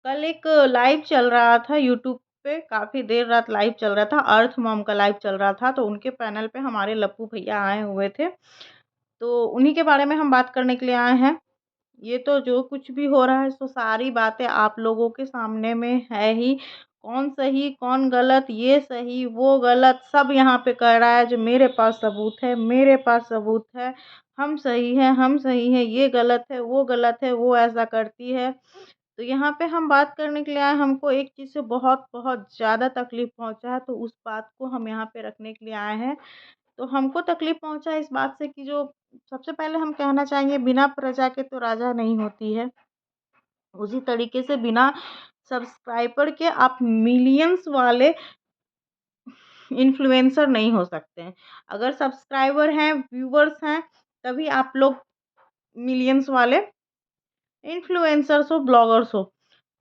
कल एक लाइव चल रहा था यूट्यूब पे, काफ़ी देर रात लाइव चल रहा था, अर्थ मॉम का लाइव चल रहा था, तो उनके पैनल पे हमारे लप्पू भैया आए हुए थे। तो उन्हीं के बारे में हम बात करने के लिए आए हैं। ये तो जो कुछ भी हो रहा है सो सारी बातें आप लोगों के सामने में है ही। कौन सही, कौन गलत, ये सही, वो गलत, सब यहाँ पे कह रहा है जो मेरे पास सबूत है, मेरे पास सबूत है, हम सही हैं, ये गलत है, वो ऐसा करती है। तो यहाँ पे हम बात करने के लिए आए, हमको एक चीज़ से बहुत-बहुत ज़्यादा तकलीफ़ पहुँचा है, तो उस बात को हम यहाँ पे रखने के लिए आए हैं। तो हमको तकलीफ़ पहुँचा है इस बात से कि जो सबसे पहले हम कहना चाहेंगे, बिना प्रजा के तो राजा नहीं होती है। उसी तरीके से बिना सब्सक्राइबर के आप मिलियंस वाले इन्फ्लुएंसर नहीं हो सकते हैं। अगर सब्सक्राइबर हैं, व्यूअर्स हैं, तभी आप लोग मिलियंस वाले इन्फ्लुएंसर्स हो, ब्लॉगर्स हो।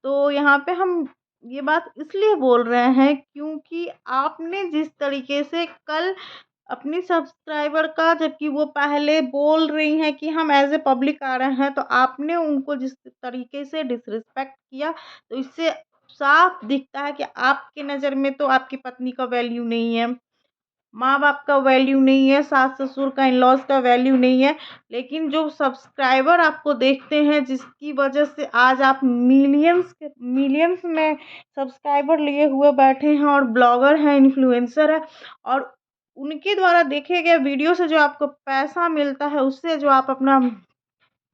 तो यहाँ पे हम ये बात इसलिए बोल रहे हैं क्योंकि आपने जिस तरीके से कल अपनी सब्सक्राइबर का, जबकि वो पहले बोल रही हैं कि हम एज़ ए पब्लिक आ रहे हैं, तो आपने उनको जिस तरीके से डिसरिस्पेक्ट किया, तो इससे साफ दिखता है कि आपकी नज़र में तो आपकी पत्नी का वैल्यू नहीं है, माँ-बाप का वैल्यू नहीं है, सास-ससुर का, इन-लॉज़ का वैल्यू नहीं है। लेकिन जो सब्सक्राइबर आपको देखते हैं, जिसकी वजह से आज आप मिलियंस में सब्सक्राइबर लिए हुए बैठे हैं और ब्लॉगर हैं, इन्फ्लुएंसर हैं, और उनके द्वारा देखे गए वीडियो से जो आपको पैसा मिलता है, उससे जो आप अपना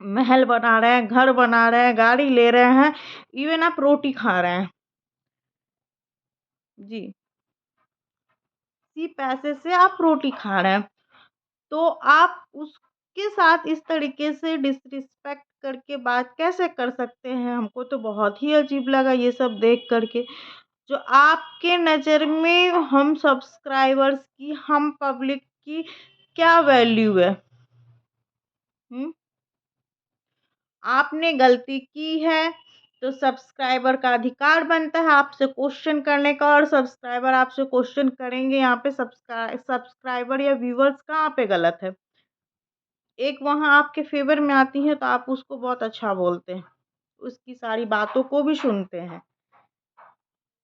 महल बना रहे हैं, घर बना रहे हैं, गाड़ी ले रहे हैं, इवन आप रोटी खा रहे हैं। जी, इसी पैसे से आप रोटी खा रहे हैं। तो आप उसके साथ इस तरीके से डिसरिस्पेक्ट करके बात कैसे कर सकते हैं? हमको तो बहुत ही अजीब लगा ये सब देख कर के। जो आपके नज़र में हम सब्सक्राइबर्स की, हम पब्लिक की क्या वैल्यू है? हुँ? आपने गलती की है, तो सब्सक्राइबर का अधिकार बनता है आपसे क्वेश्चन करने का, और सब्सक्राइबर आपसे क्वेश्चन करेंगे। यहाँ पे सब्सक्राइबर या व्यूअर्स कहाँ पे गलत है? एक वहाँ आपके फ़ेवर में आती हैं तो आप उसको बहुत अच्छा बोलते हैं, उसकी सारी बातों को भी सुनते हैं।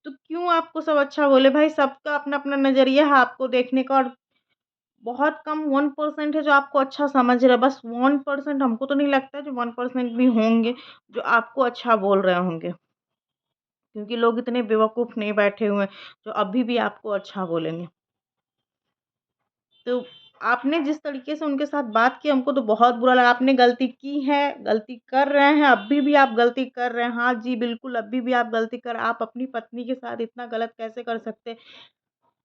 तो क्यों आपको सब अच्छा बोले भाई? सबका अपना-अपना नज़रिया है आपको देखने का, और बहुत कम 1% है जो आपको अच्छा समझ रहा है। बस 1% हमको तो नहीं लगता जो 1% भी होंगे जो आपको अच्छा बोल रहे होंगे। क्योंकि लोग इतने बेवकूफ़ नहीं बैठे हुए हैं जो अभी भी आपको अच्छा बोलेंगे। तो आपने जिस तरीके से उनके साथ बात की, हमको तो बहुत बुरा लगा। आपने गलती की है, गलती कर रहे हैं, अभी भी आप गलती कर रहे हैं। हाँ जी, बिल्कुल अभी भी आप गलती कर, आप अपनी पत्नी के साथ इतना गलत कैसे कर सकते हैं?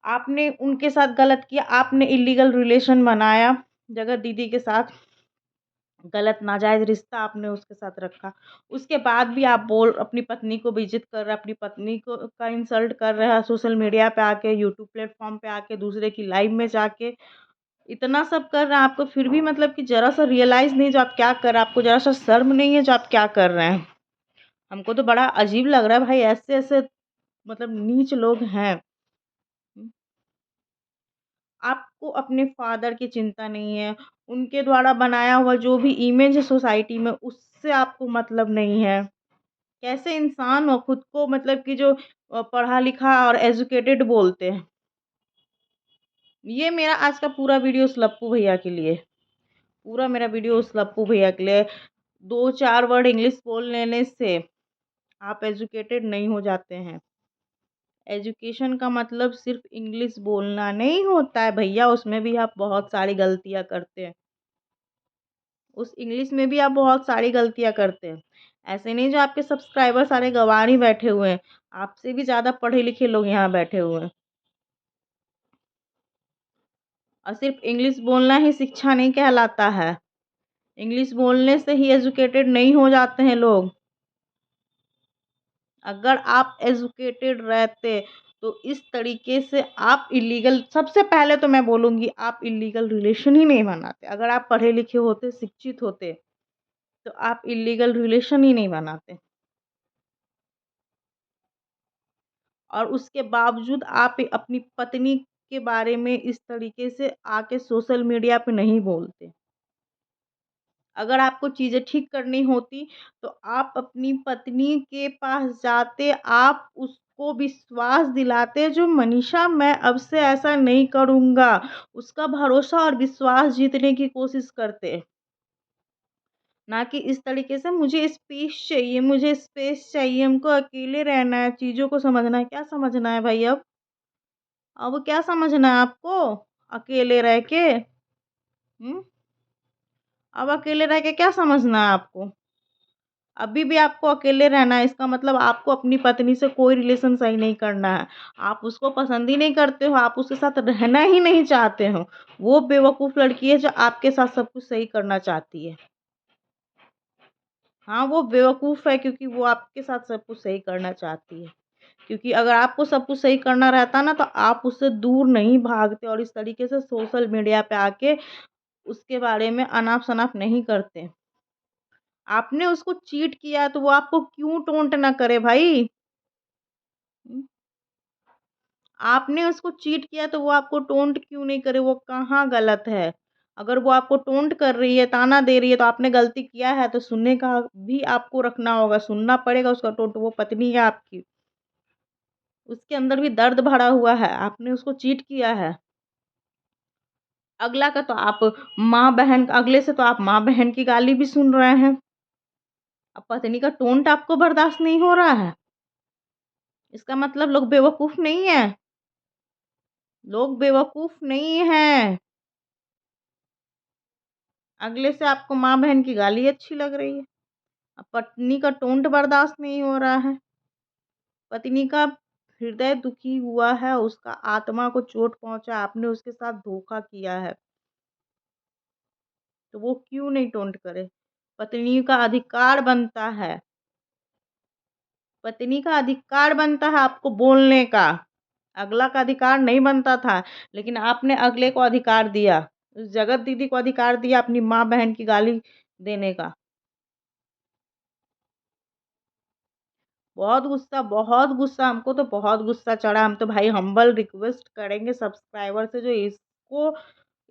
आपने उनके साथ गलत किया, आपने इल्लीगल रिलेशन बनाया जगत दीदी के साथ, गलत नाजायज़ रिश्ता आपने उसके साथ रखा। उसके बाद भी आप अपनी पत्नी को बेइज़्ज़त कर रहे हैं, अपनी पत्नी को का इंसल्ट कर रहे हैं सोशल मीडिया पे आके, यूट्यूब प्लेटफ़ॉर्म पे आके, दूसरे की लाइव में जाके। इतना सब कर रहे हैं आपको, फिर भी मतलब कि ज़रा-सा रियलाइज़ नहीं जो आप क्या कर रहे हैं, आपको ज़रा-सा शर्म नहीं है जो आप क्या कर रहे हैं। हमको तो बड़ा अजीब लग रहा है भाई, ऐसे-ऐसे मतलब नीच लोग हैं। हुँ, आपको अपने फ़ादर की चिंता नहीं है, उनके द्वारा बनाया हुआ जो भी इमेज है सोसाइटी में, उससे आपको मतलब नहीं है। कैसे इंसान हो खुद को, मतलब कि जो पढ़ा-लिखा और एजुकेटेड बोलते हैं। ये मेरा आज का पूरा वीडियो उस लप्पू भैया के लिए, पूरा मेरा वीडियो उस लप्पू भैया के लिए। 2-4 वर्ड इंग्लिश बोल लेने से आप एजुकेटेड नहीं हो जाते हैं। एजुकेशन का मतलब सिर्फ़ इंग्लिश बोलना नहीं होता है भैया, उसमें भी आप बहुत सारी गलतियाँ करते हैं। उस इंग्लिश में भी आप बहुत सारी गलतियाँ करते हैं। ऐसे नहीं जो आपके सब्सक्राइबर सारे गँवार ही बैठे हुए हैं, आपसे भी ज़्यादा पढ़े-लिखे लोग यहाँ बैठे हुए हैं। और सिर्फ़ इंग्लिश बोलना ही शिक्षा नहीं कहलाता है। इंग्लिश बोलने से ही एजुकेटेड नहीं हो जाते हैं लोग। अगर आप एजुकेटेड रहते, तो इस तरीके से आप इल्लीगल, सबसे पहले तो मैं बोलूँगी आप इल्लीगल रिलेशन ही नहीं बनाते। अगर आप पढ़े लिखे होते, शिक्षित होते, तो आप इल्लीगल रिलेशन ही नहीं बनाते। और उसके बावजूद आप अपनी पत्नी के बारे में इस तरीके से आके सोशल मीडिया पे नहीं बोलते। अगर आपको चीज़ें ठीक करनी होती तो आप अपनी पत्नी के पास जाते, आप उसको विश्वास दिलाते जो मनीषा मैं अब से ऐसा नहीं करूँगा। उसका भरोसा और विश्वास जीतने की कोशिश करते। ना कि इस तरीके से मुझे स्पेस चाहिए, हमको अकेले रहना है, चीज़ों को समझना है। क्या समझना है भाई अब? अब क्या समझना है आपको अकेले रह के? हुँ? अब अकेले रह के क्या समझना है आपको? अभी भी आपको अकेले रहना है, इसका मतलब आपको अपनी पत्नी से कोई रिलेशन सही नहीं करना है। आप उसको पसंद ही नहीं करते हो, आप उसके साथ रहना ही नहीं चाहते हो। वो बेवकूफ़ लड़की है जो आपके साथ सब कुछ सही करना चाहती है। हाँ, वो बेवकूफ़ है क्योंकि वो आपके साथ सब कुछ सही करना चाहती है। क्योंकि अगर आपको सब कुछ सही करना रहता ना तो आप उससे दूर नहीं भागते और इस तरीके से सोशल मीडिया पे आके उसके बारे में अनाप-शनाप नहीं करते। आपने उसको चीट किया है तो वो आपको क्यों टोंट ना करे भाई? हुँ, आपने उसको चीट किया तो वो आपको टोंट क्यों नहीं करे, वो कहाँ गलत है? अगर वो आपको टोंट कर रही है, ताना दे रही है तो आपने गलती किया है तो सुनने का भी आपको रखना होगा, सुनना पड़ेगा उसका टोंट, वो पत्नी है आपकी। उसके अंदर भी दर्द भरा हुआ है, आपने उसको चीट किया है। अगला का तो आप माँ-बहन अगले से तो आप माँ-बहन की गाली भी सुन रहे हैं। अब पत्नी का टोंट आपको बर्दाश्त नहीं हो रहा है। इसका मतलब लोग बेवकूफ़ नहीं हैं। लोग बेवकूफ़ नहीं हैं। अगले से आपको माँ-बहन की गाली अच्छी लग रही है। अब पत्नी का टोंट बर्दाश्त नहीं हो रहा है। पत्नी का हृदय दुखी हुआ है, उसका आत्मा को चोट पहुँचा, आपने उसके साथ धोखा किया है, तो वो क्यों नहीं टोंट करे? पत्नी का अधिकार बनता है। पत्नी का अधिकार बनता है आपको बोलने का। अगला का अधिकार नहीं बनता था, लेकिन आपने अगले को अधिकार दिया। उस जगत दीदी को अधिकार दिया अपनी माँ-बहन की गाली देने का। बहुत गुस्सा हमको तो बहुत गुस्सा चढ़ा। हम तो भाई हम्बल रिक्वेस्ट करेंगे सब्सक्राइबर से जो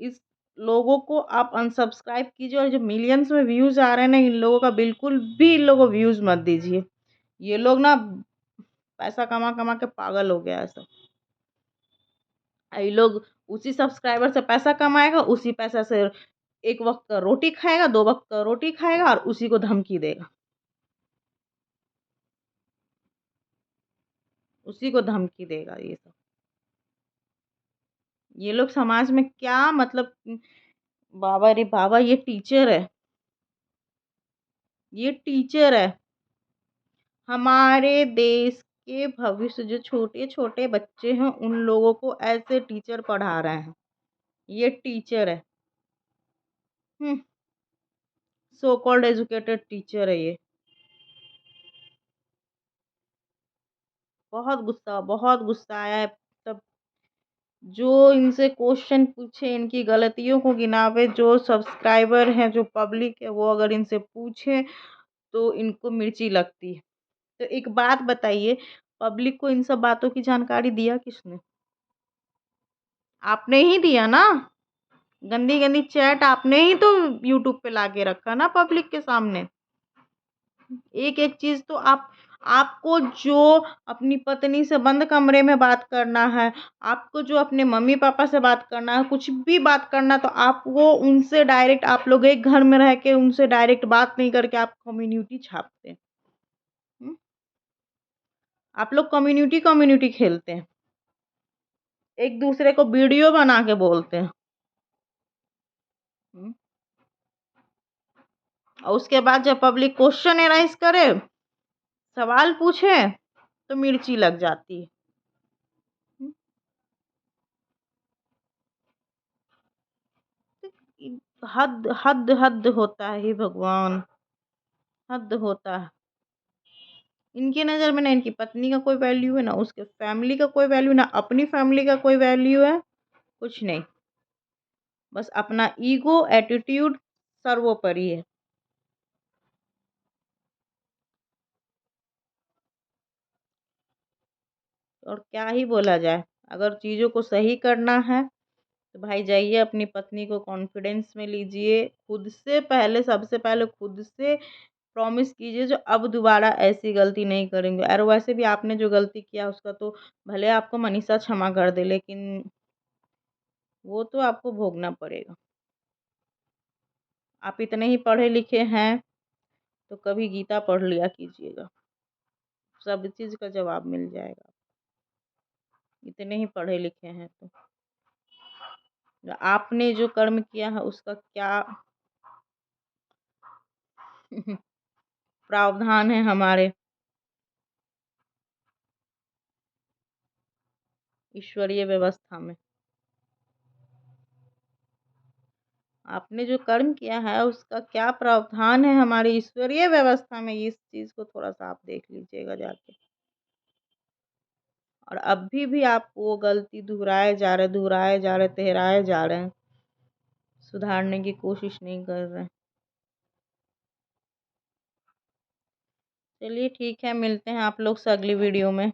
इस लोगों को आप अनसब्सक्राइब कीजिए और जो मिलियंस में व्यूज़ आ रहे हैं ना, इन लोगों का बिल्कुल भी इन लोगों को व्यूज़ मत दीजिए। ये लोग ना पैसा कमा-कमा के पागल हो गया है सब। ये लोग उसी सब्सक्राइबर से पैसा कमाएगा, उसी पैसा से एक वक़्त का रोटी खाएगा, 2 वक़्त का रोटी खाएगा और उसी को धमकी देगा। उसी को धमकी देगा ये सब। ये लोग समाज में क्या मतलब बाबा रे बाबा! ये टीचर है, ये टीचर है। हमारे देश के भविष्य जो छोटे-छोटे बच्चे हैं, उन लोगों को ऐसे टीचर पढ़ा रहे हैं। ये टीचर है। हुँ, सो कॉल्ड एजुकेटेड टीचर है ये। बहुत गुस्सा आया है तब जो इनसे क्वेश्चन पूछे, इनकी गलतियों को गिनावे, जो सब्सक्राइबर हैं, जो पब्लिक है, वो अगर इनसे पूछे तो इनको मिर्ची लगती है। तो एक बात बताइए, पब्लिक को इन सब बातों की जानकारी दिया किसने? आपने ही दिया ना। गंदी-गंदी चैट आपने ही तो यूट्यूब पे लाके रखा ना पब्लिक के सामने। एक-एक चीज़ तो आपको जो अपनी पत्नी से बंद कमरे में बात करना है, आपको जो अपने मम्मी-पापा से बात करना है, कुछ भी बात करना तो आप वो उनसे डायरेक्ट आप लोग एक घर में रह के उनसे डायरेक्ट बात नहीं करके आप कम्युनिटी छापते हैं। हुँ? आप लोग कम्युनिटी खेलते हैं। एक-दूसरे को वीडियो बना के बोलते हैं। हुँ? और उसके बाद जब पब्लिक क्वेश्चन एराइज़ करे, सवाल पूछे, तो मिर्ची लग जाती है। हुँ? हद हद हद होता है हे भगवान! हद होता है। इनकी नज़र में ना इनकी पत्नी का कोई वैल्यू है, ना उसके फैमिली का कोई वैल्यू, ना अपनी फैमिली का कोई वैल्यू है, कुछ नहीं। बस अपना ईगो, एटीट्यूड सर्वोपरि है। और क्या ही बोला जाए, अगर चीज़ों को सही करना है, तो भाई जाइए अपनी पत्नी को कॉन्फिडेंस में लीजिए, खुद से पहले, सबसे पहले खुद से प्रॉमिस कीजिए जो अब दोबारा ऐसी गलती नहीं करेंगे। और वैसे भी आपने जो गलती किया उसका तो भले आपको मनीषा क्षमा कर दे, लेकिन वो तो आपको भोगना पड़ेगा। आप इतने ही पढ़े लिखे हैं तो कभी गीता पढ़ लिया कीजिएगा, सब चीज़ का जवाब मिल जाएगा। इतने ही पढ़े लिखे हैं तो आपने जो कर्म किया है उसका क्या प्रावधान है हमारे ईश्वरीय व्यवस्था में। आपने जो कर्म किया है उसका क्या प्रावधान है हमारी ईश्वरीय व्यवस्था में, इस चीज को थोड़ा सा आप देख लीजिएगा जाके। और अभी भी आप वो गलती दोहराए जा रहे, दोहराए जा रहे हैं, सुधारने की कोशिश नहीं कर रहे हैं। चलिए ठीक है, मिलते हैं आप लोग से अगली वीडियो में।